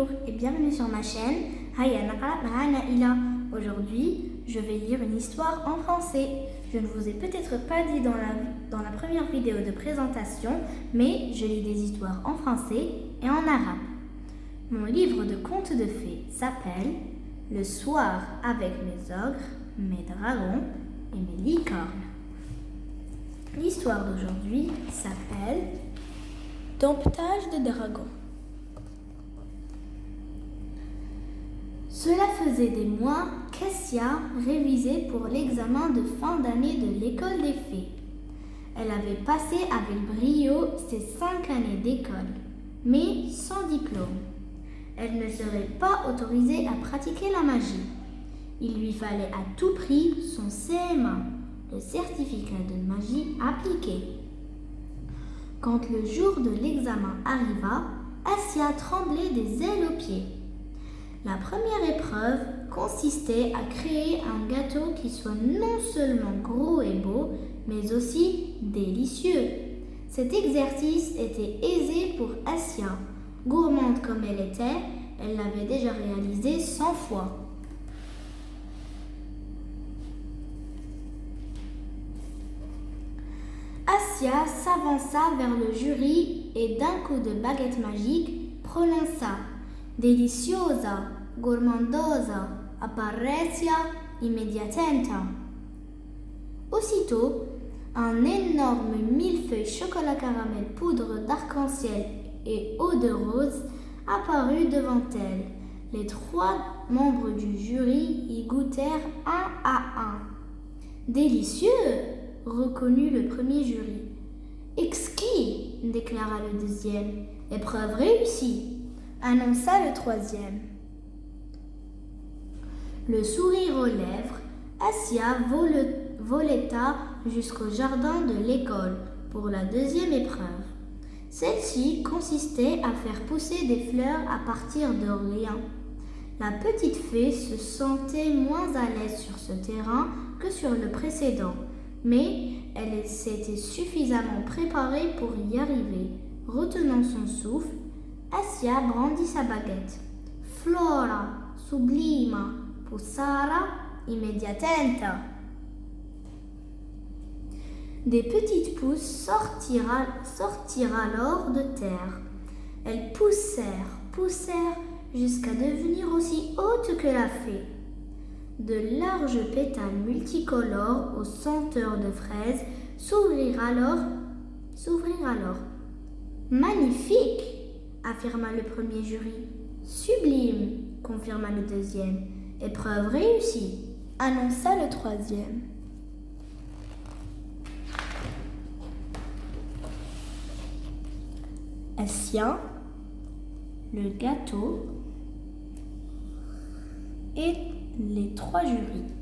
Bonjour et bienvenue sur ma chaîne Haya Naqra Ma'ana Ila. Aujourd'hui, je vais lire une histoire en français. Je ne vous ai peut-être pas dit dans la première vidéo de présentation, mais je lis des histoires en français et en arabe. Mon livre de contes de fées s'appelle Le soir avec mes ogres, mes dragons et mes licornes. L'histoire d'aujourd'hui s'appelle Domptage de dragons. Cela faisait des mois qu'Assia révisait pour l'examen de fin d'année de l'école des fées. Elle avait passé avec brio ses 5 années d'école, mais sans diplôme. Elle ne serait pas autorisée à pratiquer la magie. Il lui fallait à tout prix son CMA, le certificat de magie appliquée. Quand le jour de l'examen arriva, Assia tremblait des ailes aux pieds. La première épreuve consistait à créer un gâteau qui soit non seulement gros et beau, mais aussi délicieux. Cet exercice était aisé pour Assia. Gourmande comme elle était, elle l'avait déjà réalisé 100 fois. Assia s'avança vers le jury et d'un coup de baguette magique prononça Deliciosa, gourmandosa, apparecchia immediatamente. Aussitôt, un énorme millefeuille chocolat caramel poudre d'arc-en-ciel et eau de rose apparut devant elle. Les 3 membres du jury y goûtèrent un à un. Délicieux, reconnut le premier jury. Exquis, déclara le deuxième. Épreuve réussie, annonça le troisième. Le sourire aux lèvres, Assia voleta jusqu'au jardin de l'école pour la deuxième épreuve. Celle-ci consistait à faire pousser des fleurs à partir de rien. La petite fée se sentait moins à l'aise sur ce terrain que sur le précédent, mais elle s'était suffisamment préparée pour y arriver. Retenant son souffle, Assia brandit sa baguette. Flora, sublima, poussara, immediatamente. Des petites pousses sortirent alors de terre. Elles poussèrent jusqu'à devenir aussi hautes que la fée. De larges pétales multicolores aux senteurs de fraises s'ouvrirent alors. Magnifique, affirma le premier jury. Sublime, confirma le deuxième. Épreuve réussie, annonça le troisième. Assia, le gâteau et les 3 jurys.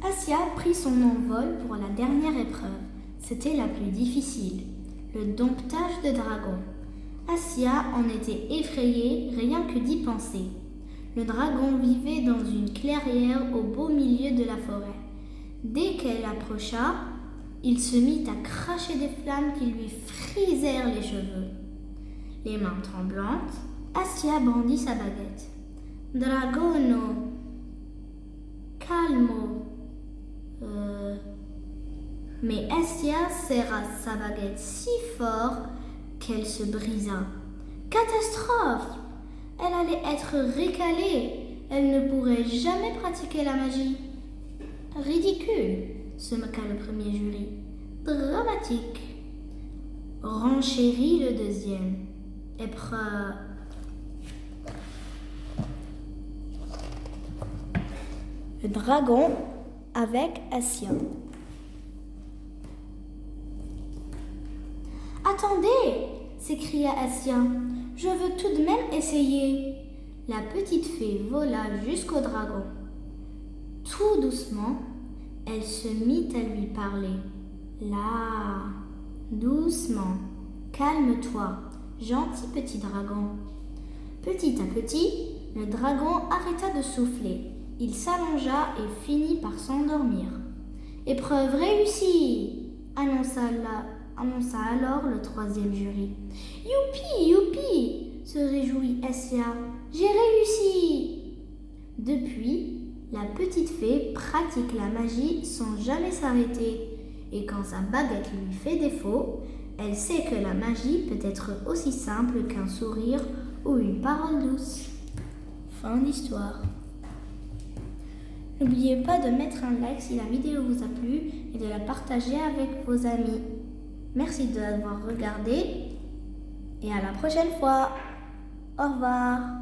Assia prit son envol pour la dernière épreuve. C'était la plus difficile, le domptage de dragons. Assia en était effrayée rien que d'y penser. Le dragon vivait dans une clairière au beau milieu de la forêt. Dès qu'elle approcha, il se mit à cracher des flammes qui lui frisèrent les cheveux. Les mains tremblantes, Assia brandit sa baguette. Dragono, calmo. Mais Assia serra sa baguette si fort qu'elle se brisa. Catastrophe! Elle allait être récalée. Elle ne pourrait jamais pratiquer la magie. Ridicule, se moqua le premier jury. Dramatique, renchérit le deuxième. Épreuve. Le dragon avec Assia. Attendez, s'écria Assia. Je veux tout de même essayer. La petite fée vola jusqu'au dragon. Tout doucement, elle se mit à lui parler. Là, doucement, calme-toi, gentil petit dragon. Petit à petit, le dragon arrêta de souffler. Il s'allongea et finit par s'endormir. Épreuve réussie, annonça annonça alors le troisième jury. Youpi, youpi, se réjouit Essia. J'ai réussi. Depuis, la petite fée pratique la magie sans jamais s'arrêter. Et quand sa baguette lui fait défaut, elle sait que la magie peut être aussi simple qu'un sourire ou une parole douce. Fin d'histoire. N'oubliez pas de mettre un like si la vidéo vous a plu et de la partager avec vos amis. Merci de l'avoir regardé et à la prochaine fois. Au revoir.